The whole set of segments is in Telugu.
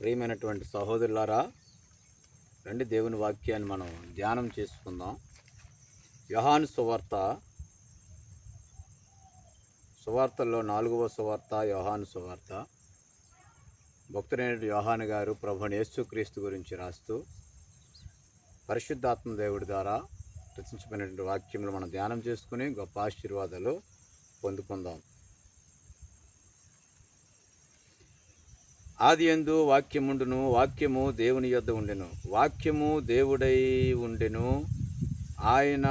ప్రియమైనటువంటి సహోదరులారా, రండి దేవుని వాక్యాన్ని మనం ధ్యానం చేసుకుందాం. యోహాను సువార్తల్లో 4వ సువార్త యోహాను సువార్త. భక్తుడైన యోహాను గారు ప్రభువైన యేసుక్రీస్తు గురించి రాస్తూ పరిశుద్ధాత్మ దేవుడి ద్వారా రచించబడినటువంటి వాక్యములు మనం ధ్యానం చేసుకుని గొప్ప ఆశీర్వాదాలు పొందుకుందాం. ఆదియందు వాక్యముండును, వాక్యము దేవుని యొద్ద ఉండెను, వాక్యము దేవుడై ఉండెను. ఆయన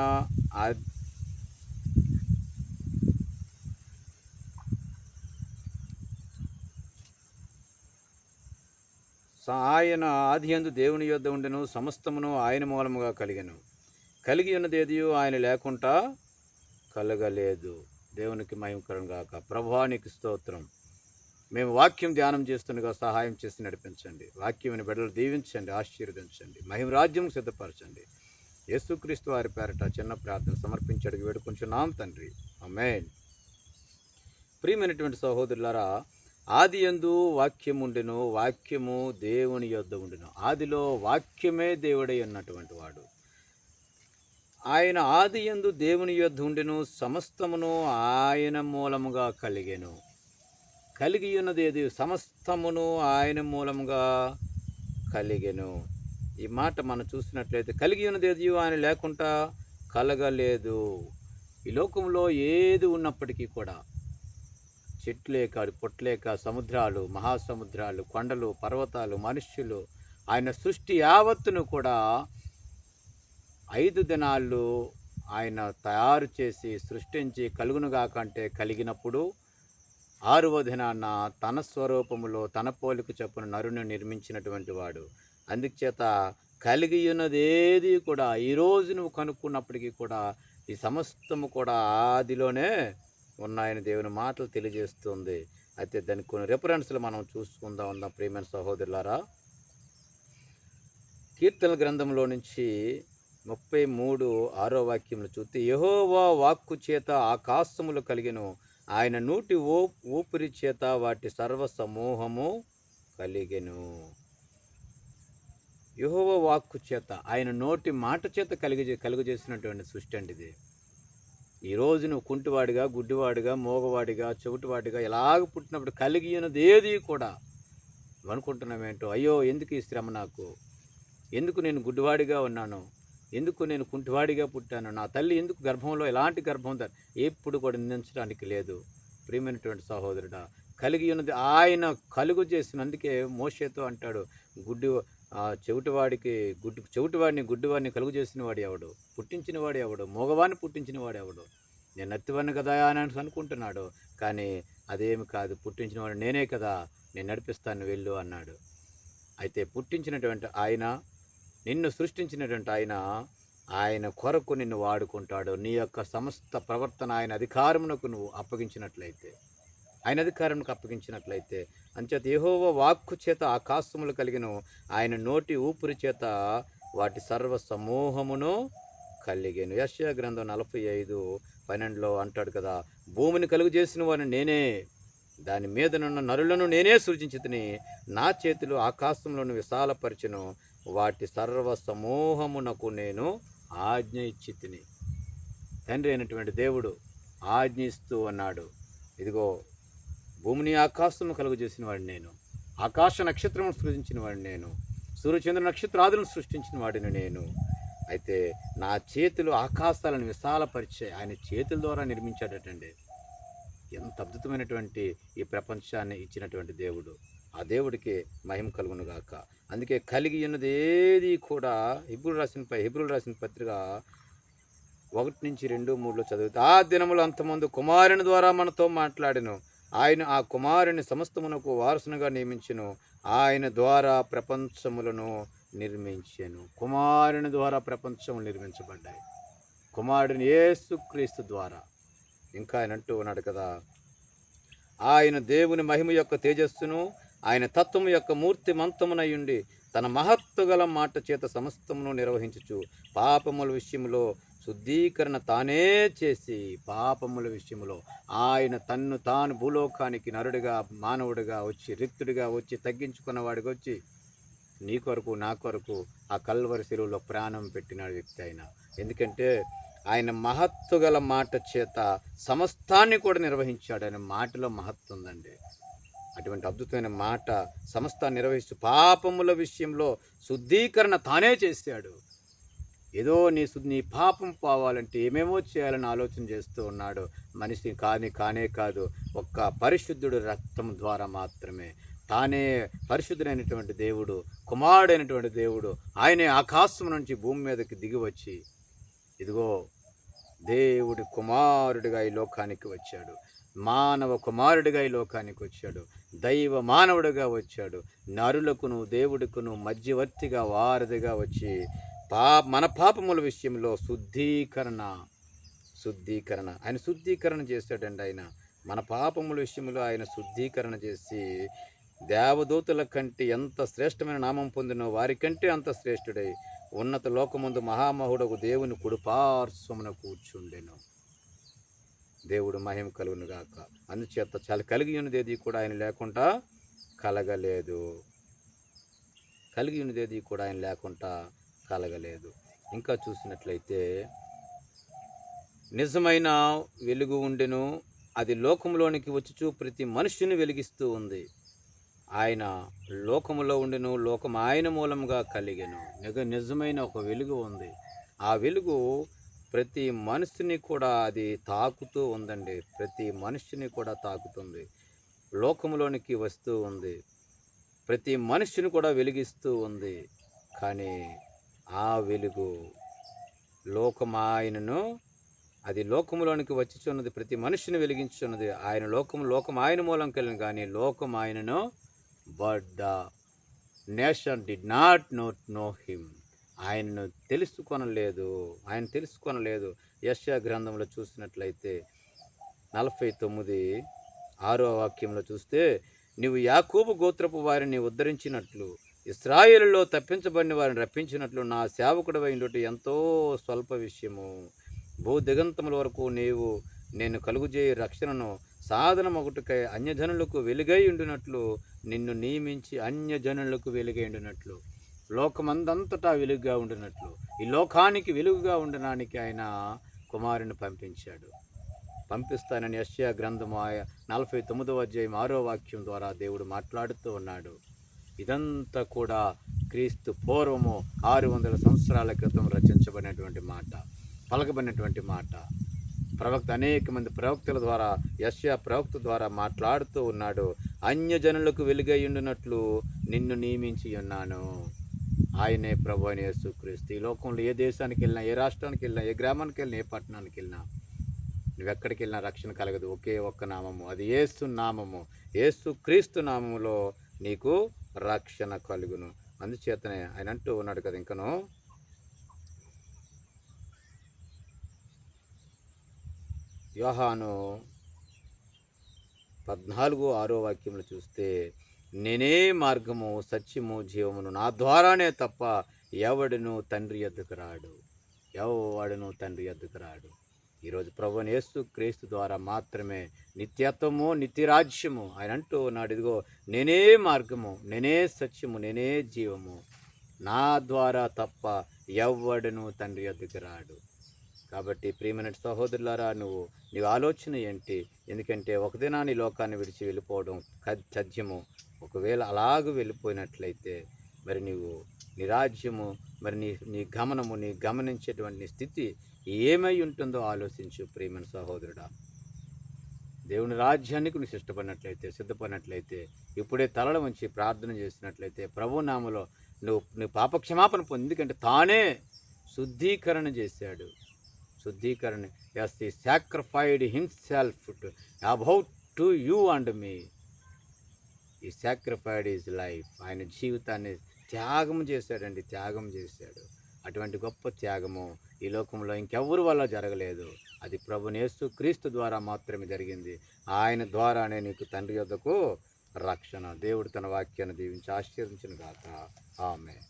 ఆదియందు దేవుని యొద్ద ఉండెను, సమస్తమును ఆయన మూలముగా కలిగెను. కలిగి ఉన్నదేదియు ఆయన లేకుండా కలగలేదు. దేవునికి మహిమ గాక. ప్రభువానికి స్తోత్రం. మేము వాక్యం ధ్యానం చేస్తుండగా సహాయం చేసి నడిపించండి. వాక్యం బిడ్డలు దీవించండి, ఆశీర్వదించండి, మహిమ రాజ్యం సిద్ధపరచండి. యేసుక్రీస్తు వారి పేరట చిన్న ప్రార్థన సమర్పించి అడిగి వేడుకుంటున్నాం తండ్రి, ఆమేన్. ప్రియమైనటువంటి సహోదరులారా, ఆదియందు వాక్యం ఉండెను, వాక్యము దేవుని యొద్ద ఉండెను. ఆదిలో వాక్యమే దేవుడై ఉన్నటువంటి వాడు. ఆయన ఆదియందు దేవుని యొద్ద ఉండెను, సమస్తమును ఆయన మూలముగా కలిగెను. కలిగి ఉన్నది ఏది? సమస్తమును ఆయన మూలముగా కలిగెను. ఈ మాట మనం చూసినట్లయితే కలిగి ఉన్నది ఏది ఆయన లేకుండా కలగలేదు. ఈ లోకంలో ఏది ఉన్నప్పటికీ కూడా, చెట్లేక పొట్లేక, సముద్రాలు, మహాసముద్రాలు, కొండలు, పర్వతాలు, మనుష్యులు, ఆయన సృష్టి యావత్తును కూడా 5 దినాల్లో ఆయన తయారు చేసి సృష్టించి కలుగునుగాక అంటే కలిగినప్పుడు 6వ దినాన తన స్వరూపములో తన పోలిక చొప్పున నరుని నిర్మించినటువంటి వాడు. అందుచేత కలిగి ఉన్నదేది కూడా ఈరోజు నువ్వు కనుక్కున్నప్పటికీ కూడా ఈ సమస్తము కూడా ఆదిలోనే ఉన్నాయని దేవుని మాటలు తెలియజేస్తుంది. అయితే దానికి కొన్ని రెఫరెన్స్లు మనం చూసుకుందాం ప్రియమైన సహోదరులారా. కీర్తన గ్రంథంలో నుంచి 33:6 వాక్యములు చూస్తే, యెహోవా వాక్కు చేత ఆకాశములు కలిగెను, ఆయన నోటి ఊపిరి చేత వాటి సర్వ సమూహము కలిగెను. యెహోవా వాక్కు చేత, ఆయన నోటి మాట చేత కలుగజేసినటువంటి సృష్టి అండి ఇది. ఈరోజు నువ్వు కుంటివాడిగా, గుడ్డివాడిగా, మోగవాడిగా, చెవిటివాడిగా ఎలాగ పుట్టినప్పుడు కలిగి ఉన్నది ఏది కూడా నువ్వు అనుకుంటున్నావేంటో, అయ్యో ఎందుకు ఈ శ్రమ నాకు, ఎందుకు నేను గుడ్డివాడిగా ఉన్నాను, ఎందుకు నేను కుంటివాడిగా పుట్టాను, నా తల్లి ఎందుకు గర్భంలో ఎలాంటి గర్భం ఎప్పుడు కూడా నిందించడానికి లేదు. ప్రియమైనటువంటి సహోదరుడా, కలిగి ఉన్నది ఆయన కలుగు చేసినందుకే మోషేతో అంటాడు, చెవిటివాడిని గుడ్డివాడిని కలుగు చేసిన వాడు ఎవడు, పుట్టించిన వాడు ఎవడు, మోగవాడిని పుట్టించిన వాడు ఎవడు, నేను నత్తివాడిని కదా అని అనుకుంటున్నాడు. కానీ అదేమి కాదు, పుట్టించిన వాడు నేనే కదా, నేను నడిపిస్తాను వెళ్ళు అన్నాడు. అయితే పుట్టించినటువంటి ఆయన, నిన్ను సృష్టించినటువంటి ఆయన కొరకు నిన్ను వాడుకుంటాడు. నీ యొక్క సమస్త ప్రవర్తన ఆయన అధికారమునకు నువ్వు అప్పగించినట్లయితే, అంచేత యెహోవా వాక్కు చేత ఆకాశములు కలిగెను, ఆయన నోటి ఊపిరి చేత వాటి సర్వ సమూహమును కలిగెను. యెషయా గ్రంథం 45:12 అంటాడు కదా, భూమిని కలుగు చేసిన వాడిని నేనే, దాని మీదనున్న నరులను నేనే సృజించితిని, నా చేతులు ఆకాశంలోను విశాలపరిచెను, వాటి సర్వ సమూహమునకు నేను ఆజ్ఞ ఇచ్చి తిని. తండ్రి అయినటువంటి దేవుడు ఆజ్ఞ ఇస్తూ అన్నాడు, ఇదిగో భూమిని ఆకాశము కలుగు చేసిన వాడిని నేను, ఆకాశ నక్షత్రమును సృజించిన వాడిని నేను, సూర్యచంద్ర నక్షత్రాదులను సృష్టించిన వాడిని నేను. అయితే నా చేతులు ఆకాశాలను విశాలపరిచే ఆయన చేతుల ద్వారా నిర్మించాడటండి. ఎంత అద్భుతమైనటువంటి ఈ ప్రపంచాన్ని ఇచ్చినటువంటి దేవుడు, ఆ దేవుడికి మహిమ కలుగును గాక. అందుకే కలిగి ఉన్నది ఏది కూడా హెబ్రీయులు రాసిన పత్రిక 1-2-3 చదివితే, ఆ దినములు అంతమందు కుమారుని ద్వారా మనతో మాట్లాడెను, ఆయన ఆ కుమారుని సమస్తమునకు వారసునిగా నియమించెను, ఆయన ద్వారా ప్రపంచములను నిర్మించెను. కుమారుని ద్వారా ప్రపంచములు నిర్మించబడ్డాయి, కుమారుని యేసుక్రీస్తు ద్వారా. ఇంకా ఆయన అంటూ ఉన్నాడు కదా, ఆయన దేవుని మహిమ యొక్క తేజస్సును, ఆయన తత్వము యొక్క మూర్తి మంతమునయుండి తన మహత్తు గల మాట చేత సమస్తమును నిర్వహించుచు పాపముల విషయంలో శుద్ధీకరణ తానే చేసి పాపముల విషయంలో ఆయన తన్ను తాను భూలోకానికి నరుడిగా మానవుడిగా వచ్చి రిక్తుడిగా వచ్చి తగ్గించుకున్నవాడికి వచ్చి నీ కొరకు నా కొరకు ఆ కల్వరి శిలువలో ప్రాణం పెట్టిన వ్యక్తి ఆయన. ఎందుకంటే ఆయన మహత్తు గల మాట చేత సమస్తాన్ని కూడా నిర్వహించాడు. ఆయన మాటలో మహత్తు ఉందండి. అటువంటి అద్భుతమైన మాట సమస్తాన్ని నిర్వహిస్తూ పాపముల విషయంలో శుద్ధీకరణ తానే చేశాడు. ఏదో నీ పాపం పోవాలంటే ఏమేమో చేయాలని ఆలోచన చేస్తూ ఉన్నాడు. మనిషి కానే కాదు, ఒక్క పరిశుద్ధుడు రక్తం ద్వారా మాత్రమే. తానే పరిశుద్ధుడైనటువంటి దేవుడు, కుమారుడైనటువంటి దేవుడు, ఆయనే ఆకాశం నుంచి భూమి మీదకి దిగి వచ్చి ఇదిగో దేవుడి కుమారుడిగా ఈ లోకానికి వచ్చాడు. మానవ కుమారుడిగా ఈ లోకానికి వచ్చాడు. దైవ మానవుడిగా వచ్చాడు. నరులకును దేవుడికును మధ్యవర్తిగా వారధిగా వచ్చి మన పాపముల విషయంలో శుద్ధీకరణ ఆయన శుద్ధీకరణ చేశాడండి. ఆయన మన పాపముల విషయంలో ఆయన శుద్ధీకరణ చేసి దేవదూతల కంటే ఎంత శ్రేష్టమైన నామం పొందినో వారికంటే అంత శ్రేష్ఠుడై ఉన్నత లోకమందు మహామహుడకు దేవుని కుడిపార్శ్వమున కూర్చుండెను. దేవుడు మహిమ కలుగును గాక. అందుచేత చాలా కలిగి ఉన్నదేది కూడా ఆయన లేకుండా కలగలేదు. ఇంకా చూసినట్లయితే నిజమైన వెలుగు ఉండెను, అది లోకంలోనికి వచ్చుచు ప్రతి మనుష్యుని వెలిగిస్తూ ఉంది. ఆయన లోకములో ఉండెను, లోకం ఆయన మూలంగా కలిగెను. నిజమైన ఒక వెలుగు ఉంది. ఆ వెలుగు ప్రతి మనిషిని కూడా అది తాకుతూ ఉందండి. ప్రతి మనిషిని కూడా తాకుతుంది. లోకములోనికి వస్తూ ఉంది. ప్రతి మనిషిని కూడా వెలిగిస్తూ ఉంది. కానీ ఆ వెలుగు లోకమాయనను అది లోకములోనికి వచ్చిచున్నది, ప్రతి మనిషిని వెలిగించున్నది. ఆయన లోకం ఆయన మూలం కలిగిన, కానీ లోకం ఆయనను but the nation did not know him. ఆయన తెలుసుకొనలేదు. యెషయా గ్రంథంలో చూసినట్లయితే 49:6 చూస్తే, నీవు యాకోబు గోత్రపు వారిని ఉద్ధరించినట్లు ఇశ్రాయేలులో తప్పించబడిన వారిని రప్పించినట్లు నా సేవకుడవై ఉండుట ఎంతో స్వల్ప విషయము. భూదిగంతముల వరకు నేను కలుగుజేయ రక్షణను సాధనమొకటికై అన్యజనులకు వెలుగై ఉండినట్లు నిన్ను నియమించి అన్యజనులకు వెలుగై ఉండినట్లు లోకమందంతటా వెలుగుగా ఉండినట్లు ఈ లోకానికి వెలుగుగా ఉండడానికి ఆయన కుమారుని పంపిస్తానని యెషయా గ్రంథము 49:6 ద్వారా దేవుడు మాట్లాడుతూ ఉన్నాడు. ఇదంతా కూడా క్రీస్తు పూర్వము 600 సంవత్సరాల క్రితం రచించబడినటువంటి మాట, పలకబడినటువంటి మాట. అనేక మంది ప్రవక్తల ద్వారా, యెషయా ప్రవక్త ద్వారా మాట్లాడుతూ ఉన్నాడు. అన్యజనులకు వెలుగై ఉండినట్లు నిన్ను నియమించి ఉన్నాను. ఆయనే ప్రభు అయిన యేసుక్రీస్తు. ఈ లోకంలో ఏ దేశానికి వెళ్ళినా, ఏ రాష్ట్రానికి వెళ్ళినా, ఏ గ్రామానికి వెళ్ళినా, ఏ పట్టణానికి వెళ్ళినా, నువ్వెక్కడికి వెళ్ళినా రక్షణ కలగదు. ఒకే ఒక్క నామము, అది యేసు నామము. యేసుక్రీస్తు నామములో నీకు రక్షణ కలుగును. అందుచేతనే ఆయన అంటూ ఉన్నాడు కదా, ఇంకను యోహాను 14:6 చూస్తే, నేనే మార్గము సత్యము జీవమును, నా ద్వారానే తప్ప ఎవడును తండ్రి యొద్దకు రాడు. ఈరోజు ప్రభువైన యేసుక్రీస్తు ద్వారా మాత్రమే నిత్యత్వము, నిత్యరాజ్యము. ఆయన అంటూ ఉన్నాడు, ఇదిగో నేనే మార్గము, నేనే సత్యము, నేనే జీవము, నా ద్వారా తప్ప ఎవడును తండ్రి యొద్దకు రాడు. కాబట్టి ప్రియమైన సహోదరులారా, నీ ఆలోచన ఏంటి? ఎందుకంటే ఒక దినాన్ని లోకాన్ని విడిచి వెళ్ళిపోవడం తథ్యము. ఒకవేళ అలాగ వెళ్ళిపోయినట్లయితే మరి నీ రాజ్యము, మరి నీ గమనము, నీ గమనించేటువంటి స్థితి ఏమై ఉంటుందో ఆలోచించు ప్రియమైన సహోదరుడా. దేవుని రాజ్యానికి నువ్వు సిద్ధపడినట్లయితే ఇప్పుడే తలల వంచి ప్రార్థన చేసినట్లయితే ప్రభు నామములో నువ్వు పాపక్షమాపణ పొంది. ఎందుకంటే తానే శుద్ధీకరణ చేశాడు. yes, he sacrificed himself about to you and me. He sacrificed his life. ఆయన జీవితాన్ని త్యాగం చేశాడు. అటువంటి గొప్ప త్యాగము ఈ లోకంలో ఇంకెవరి వల్ల జరగలేదు. అది ప్రభువైన యేసుక్రీస్తు ద్వారా మాత్రమే జరిగింది. ఆయన ద్వారానే నీకు తండ్రి యొద్దకు రక్షణ. దేవుడు తన వాక్యాన్ని దీవించి ఆశీర్వదించును గాక. ఆమేన్.